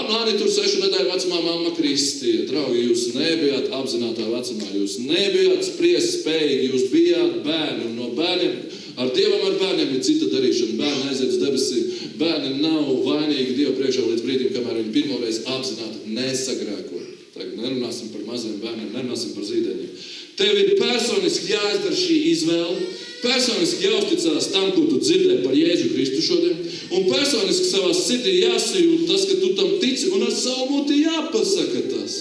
mani tur 6 nedēļu vecumā mamma kristīja. Draugi, jūs nebijāt apzinātā vecumā, jūs nebijāt spriest spējīgi, jūs bijāt bērni. Un no bērniem, ar Dievam ar bērniem ir cita darīšana. Bērni aiziet uz debesīm, bērni nav vainīgi Dieva priekšā līdz brīdim, kamēr viņi pirmoreiz apzināti nesagrēko. Tagad nerunāsim par maziem bērniem, nerunāsim par zīdaiņiem. Tev ir personiski jāizdara šī izvēle, personiski jāuzticās tam, ko tu dzirdēji par Jēzu Kristu šodien, un personiski savā sirdī jāsajūt tas, ka tu tam tici, un ar savu muti jāpasaka tas.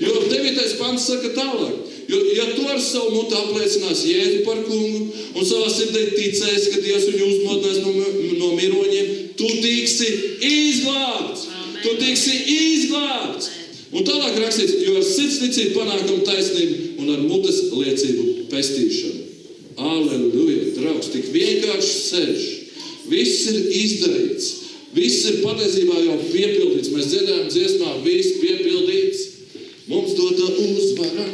Jo 9. pants saka tālāk, jo ja tu ar savu muti apliecinās Jēzu par kungu, un savā sirdī ticēsi, ka Dievs viņu uzmodinās no miroņiem, tu tiksi izglābts. Tu tiksi izglābts. Un tālāk rakstīts, jo ar sirds ticību panākam taisnību un ar mutes liecību pestīšanu. Aleluja, draugs, tik vienkārši sēž. Viss ir izdarīts. Viss ir patiesībā jau piepildīts. Mēs dziedājam dziesmā, viss piepildīts. Mums dota uzvara.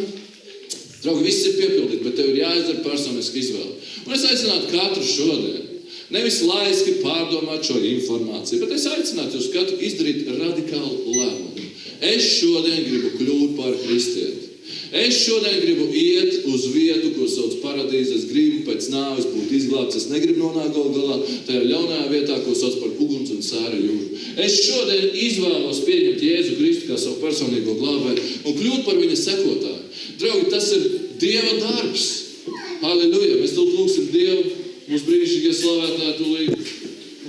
Draugi, viss ir piepildīts, bet tev ir jāizdara personiski izvēle. Un es aicinātu katru šodien, nevis laiski pārdomāt šo informāciju, bet es aicinātu jūs katru izdarīt radikālu lēmumu. Es šodien gribu kļūt par kristieti. Es šodien gribu iet uz vietu, ko sauc paradīze. Es gribu pēc nāves būt izglābts. Es negribu nonākt galā tajā ļaunajā vietā, ko sauc par uguns un sēra jūru. Es šodien izvēlos pieņemt Jēzu Kristu kā savu personīgo glābēju un kļūt par viņa sekotāju. Draugi, tas ir Dieva darbs. Halleluja! Mēs tūlīt lūgsim Dievu. Mums brīnišķīgie slavētāji tūlīt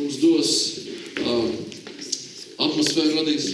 mums dos atmosfēru radīs.